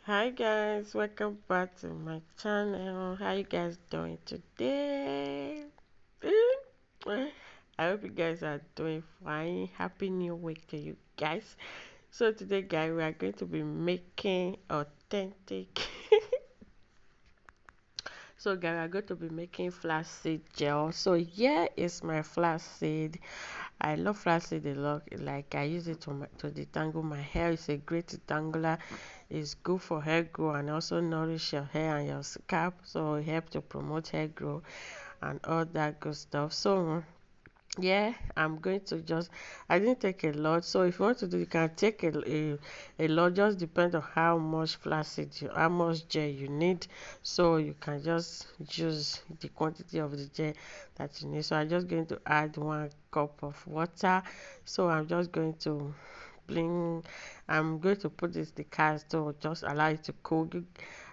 Hi guys, welcome back to my channel. How you guys doing today? I hope you guys are doing fine. Happy new week to you guys. So today guys, we are going to be making authentic So guys, we are going to be making flaxseed gel. So here is my flaxseed. I love flaxseed a lot. Like I use it to detangle my hair. It's a great detangler. It's good for hair growth and also nourish your hair and your scalp. So it helps to promote hair growth and all that good stuff. So yeah, I'm going to just, I didn't take a lot. So if you want to do, you can take a lot. Just depend on how much how much gel you need. So you can just use the quantity of the gel that you need. So I'm just going to add 1 cup of water. So I'm just going to bring, I'm going to put this the castor, just allow it to cook.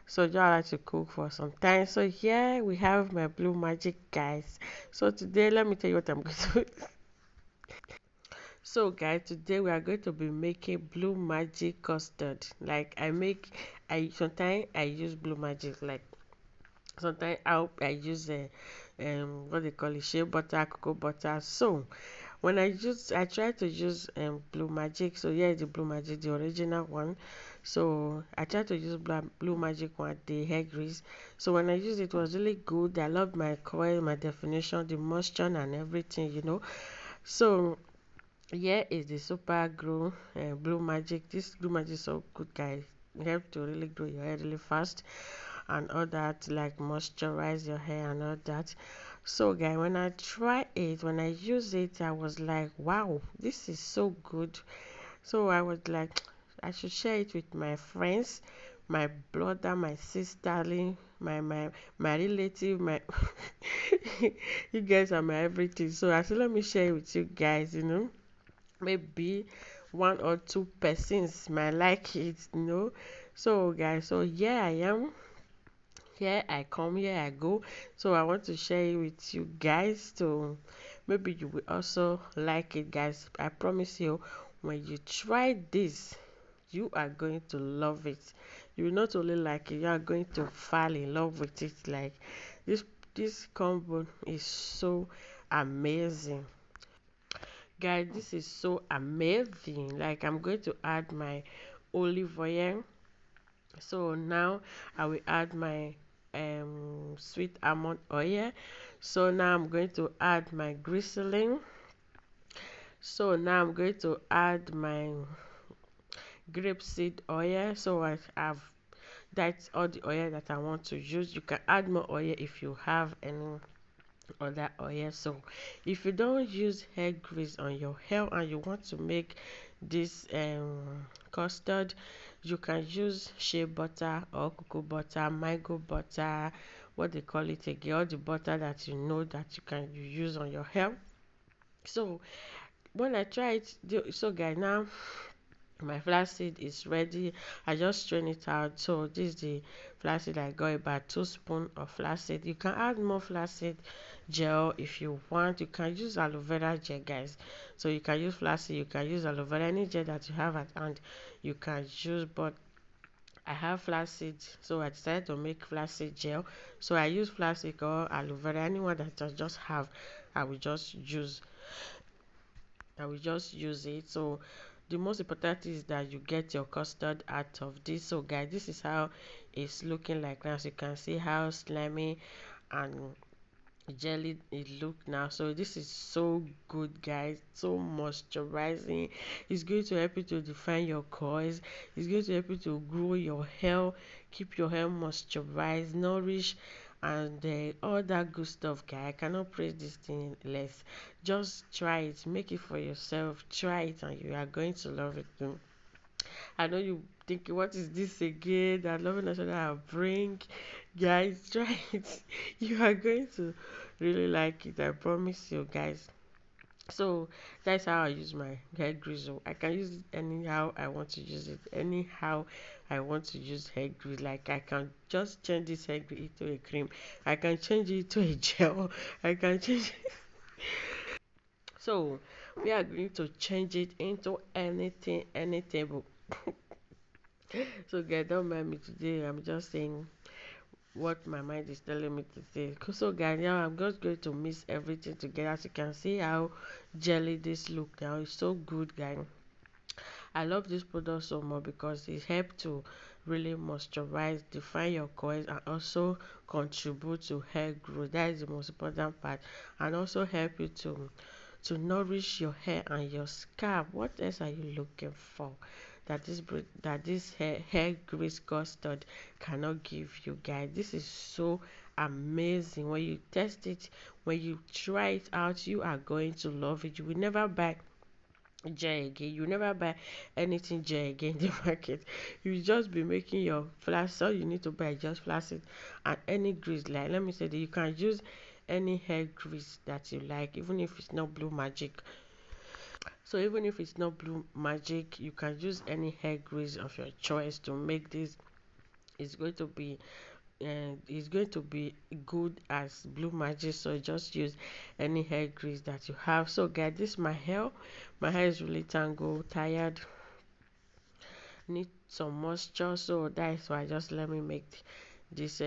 So just allow it to cook for some time. So here we have my blue magic, guys. So today let me tell you what I'm going to do. So guys, today we are going to be making blue magic custard. Like I sometimes I use blue magic. Like sometimes I use what they call it, shea butter, cocoa butter. So when I try to use blue magic. So here is the blue magic, the original one. So I try to use blue magic one, the hair grease. So when I used it, it was really good. I loved my coil, my definition, the moisture and everything. So here is the super glue blue magic. This blue magic is so good, guys. It helps to really grow your hair really fast and all that, like moisturize your hair and all that. So guys, when I try it, when I use it, I was like, wow, this is so good. So I was like, I should share it with my friends, my brother, my sister, my relative, my you guys are my everything. So I said, let me share it with you guys. Maybe 1 or 2 persons might like it. So guys, so here I am, here I come, here I go. So I want to share it with you guys, so maybe you will also like it, guys. I promise you, when you try this, you are going to love it. You will not only like it, you are going to fall in love with it. Like this this combo is so amazing, guys. This is so amazing. Like I'm going to add my olive oil. So now I will add my sweet almond oil. So now I'm going to add my glycerin. So now I'm going to add my grape seed oil. So I have, that's all the oil that I want to use. You can add more oil if you have any other oil. So if you don't use hair grease on your hair and you want to make this custard, you can use shea butter or cocoa butter, mango butter, what they call it again, all the butter that you know that you can use on your hair. So when I try it, so guys, now my flaxseed is ready. I just strain it out. So this is the flaxseed. I got about 2 spoons of flaxseed. You can add more flaxseed gel if you want. You can use aloe vera gel, guys. So you can use flaxseed, you can use aloe vera, any gel that you have at hand you can use. But I have flaxseed, so I decided to make flaxseed gel. So I use flaxseed or aloe vera, anyone that I just have, i will just use I will just use it. So the most important is that you get your custard out of this. So guys, this is how it's looking like now. So you can see how slimy and jelly it look now. So this is so good, guys, so moisturizing. It's going to help you to define your coils. It's going to help you to grow your hair, keep your hair moisturized, nourish, and all that good stuff, guys. I cannot praise this thing less. Just try it, make it for yourself, try it, and you are going to love it too. I know you thinking, what is this again? That loving national I bring. Guys, try it. You are going to really like it. I promise you, guys. So that's how I use my hair grease. So I can use it anyhow I want to use it. Anyhow I want to use hair grease. Like I can just change this hair grease into a cream. I can change it to a gel. I can change it. So we are going to change it into anything, anything. So guys, don't mind me today. I'm just saying what my mind is telling me to say. So guys, now I'm just going to mix everything together. As you can see how jelly this look now. It's so good, guys. I love this product so much because it helps to really moisturize, define your coils, and also contribute to hair growth. That is the most important part, and also help you to nourish your hair and your scalp. What else are you looking for that this hair grease custard cannot give you, guys? This is so amazing. When you test it, when you try it out, you are going to love it. You will never buy gel again. You never buy anything gel again in the market. You just be making your flash. All you need to buy is just flaccid and any grease. Like, let me say that you can use any hair grease that you like, even if it's not blue magic. So even if it's not blue magic, you can use any hair grease of your choice to make this. It's going to be it's going to be good as blue magic. So just use any hair grease that you have. So guys, this is my hair is really tangled, tired, need some moisture. So that is why just let me make this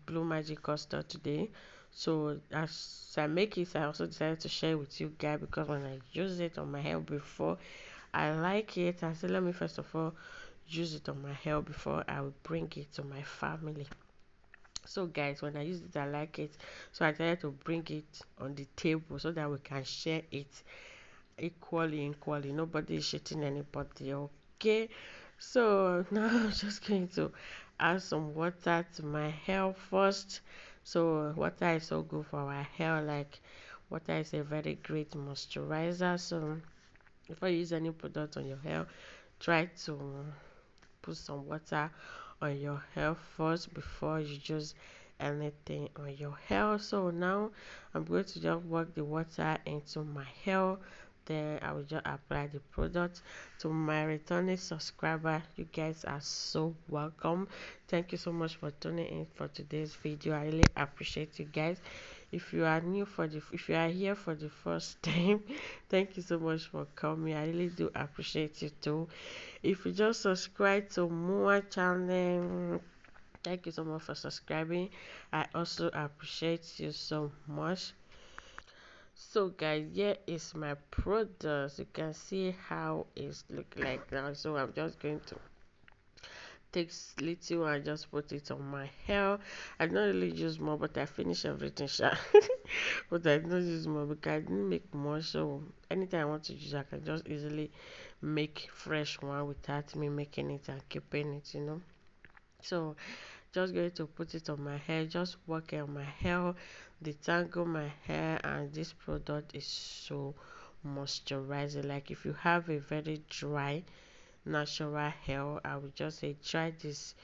blue magic custard today. So as I make it, I also decided to share with you guys because when I use it on my hair before, I like it. I said let me first of all use it on my hair before I will bring it to my family. So guys, when I use it, I like it, so I decided to bring it on the table so that we can share it equally. Nobody is cheating anybody. Okay, so now I'm just going to add some water to my hair first. So water is so good for our hair. Like, water is a very great moisturizer. So before you use any product on your hair, try to put some water on your hair first before you use anything on your hair. So now I'm going to just work the water into my hair, then I will just apply the product. To my returning subscriber, you guys are so welcome. Thank you so much for tuning in for today's video. I really appreciate you guys. If you are if you are here for the first time, thank you so much for coming. I really do appreciate you too. If you just subscribe to more channel, thank you so much for subscribing. I also appreciate you so much. So guys, here is my product. You can see how it's look like now. So I'm just going to take little and just put it on my hair. I don't really use more, but I finish everything sha. But I don't use more because I didn't make more. So anytime I want to use, I can just easily make fresh one without me making it and keeping it. So just going to put it on my hair, just work on my hair, detangle my hair, and this product is so moisturizing. Like, if you have a very dry natural hair, I would just say try this.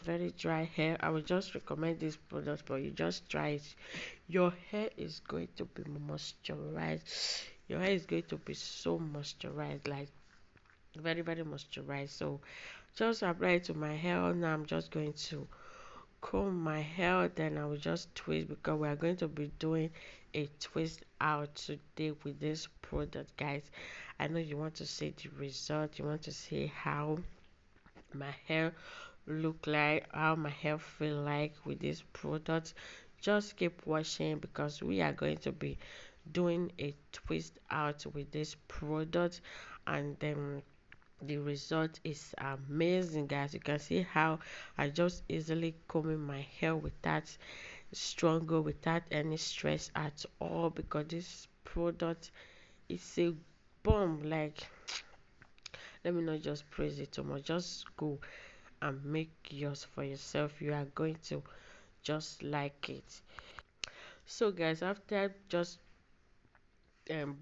Very dry hair, I would just recommend this product, but you just try it. Your hair is going to be moisturized. Your hair is going to be so moisturized, like very moisturized. So just apply it to my hair. Now I'm just going to comb my hair, then I will just twist because we are going to be doing a twist out today with this product, guys. I know you want to see the result, you want to see how my hair look like, how my hair feel like with this product. Just keep watching because we are going to be doing a twist out with this product, and then the result is amazing, guys. You can see how I just easily combing my hair without struggle, without any stress at all, because this product is a bomb. Like, let me not just praise it too much, just go and make yours for yourself. You are going to just like it. So guys, after just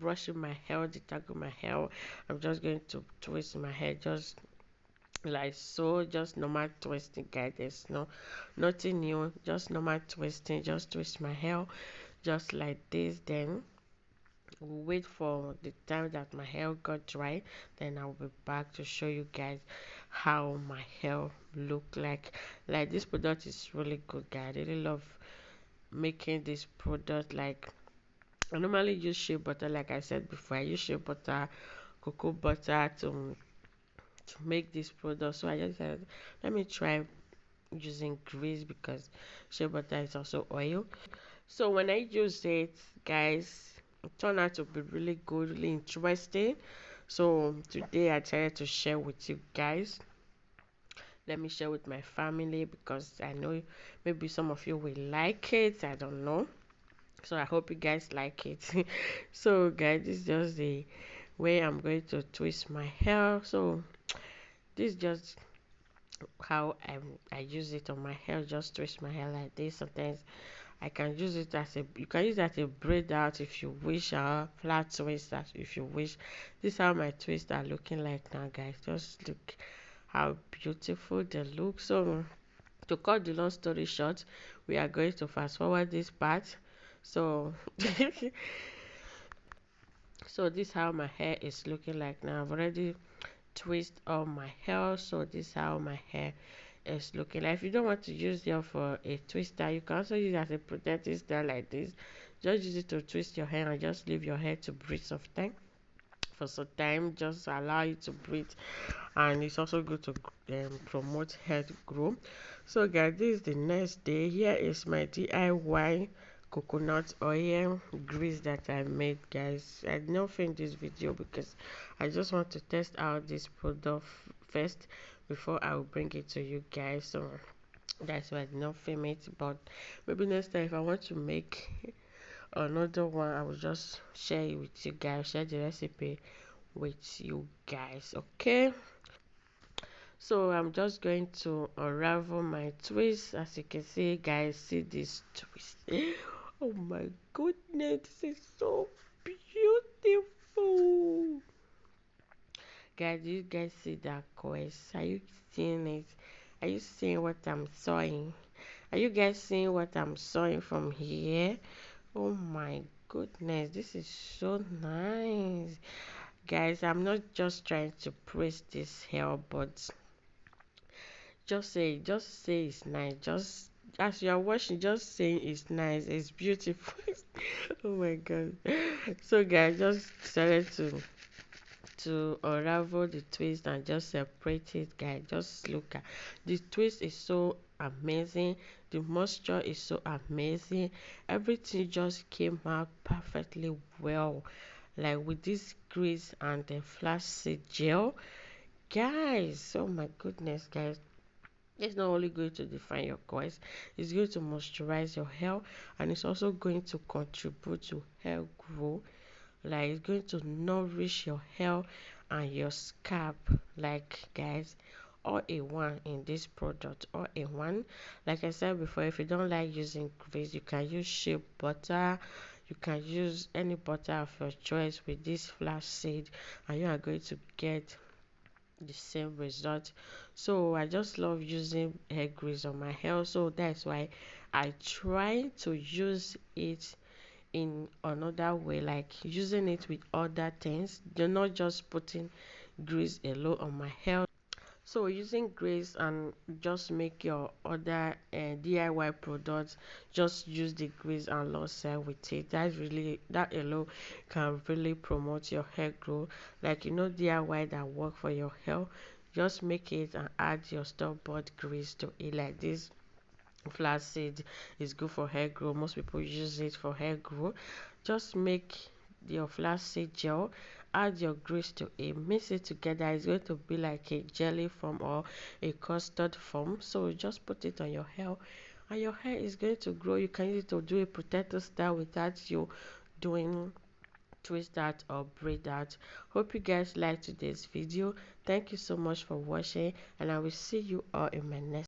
brushing my hair, detangle my hair, I'm just going to twist my hair just like so, just normal twisting, guys. There's nothing new, just normal twisting. Just twist my hair just like this, then we'll wait for the time that my hair got dry, then I'll be back to show you guys how my hair look like this product is really good, guys. I really love making this product. Like, I normally use shea butter, like I said before. I use shea butter, cocoa butter to make this product. So I just said, let me try using grease because shea butter is also oil. So when I use it, guys, it turned out to be really good, really interesting. So today I decided to share with you guys. Let me share with my family because I know maybe some of you will like it. I don't know. So I hope you guys like it. So guys, this is just the way I'm going to twist my hair. So this is just how I use it on my hair. Just twist my hair like this. Sometimes I can use it as a, you can use it as a braid out if you wish, or flat twist as if you wish. This is how my twists are looking like now, guys. Just look how beautiful they look. So to cut the long story short, we are going to fast forward this part. So so this is how my hair is looking like now. I've already twist all my hair, so this is how my hair is looking like. If you don't want to use it for a twister, you can also use it as a protective style like this. Just use it to twist your hair and just leave your hair to breathe sometime for some time. Just allow it to breathe, and it's also good to promote hair growth. So guys, this is the next day. Here is my DIY coconut oil grease that I made, guys. I did not film this video because I just want to test out this product first before I will bring it to you guys. So that's why I did not film it, but maybe next time if I want to make another one, I will just share it with you guys, share the recipe with you guys. Okay, so I'm just going to unravel my twist. As you can see, guys, see this twist. Oh my goodness, this is so beautiful. Guys, do you guys see that quest? Are you seeing it? Are you seeing what I'm sewing? Are you guys seeing what I'm sewing from here? Oh my goodness, this is so nice. Guys, I'm not just trying to praise this hair, but just say it's nice. Just as you are watching, just saying it's nice, it's beautiful. Oh my god. So guys, just decided to unravel the twist and just separate it, guys. Just look at the twist is so amazing, the moisture is so amazing, everything just came out perfectly well, like with this grease and the flaxseed gel, guys. Oh my goodness, guys, it's not only going to define your coils, it's going to moisturize your hair, and it's also going to contribute to hair growth. Like it's going to nourish your hair and your scalp, like, guys, all in one in this product, all in one. Like I said before, if you don't like using grease, you can use shea butter, you can use any butter of your choice with this flaxseed, and you are going to get the same result. So I just love using hair grease on my hair, so that's why I try to use it in another way, like using it with other things. You're not just putting grease alone on my hair. So using grease and just make your other DIY products, just use the grease and lotion with it. That's really, that alone can really promote your hair growth. Like, DIY that work for your hair, just make it and add your store-bought grease to it. Like this flaxseed is good for hair growth, most people use it for hair growth. Just make your flaxseed gel, add your grease to it, mix it together. It's going to be like a jelly form or a custard form. So just put it on your hair and your hair is going to grow. You can use it to do a protective style without you doing twist that or braid that. Hope you guys liked today's video. Thank you so much for watching, and I will see you all in my next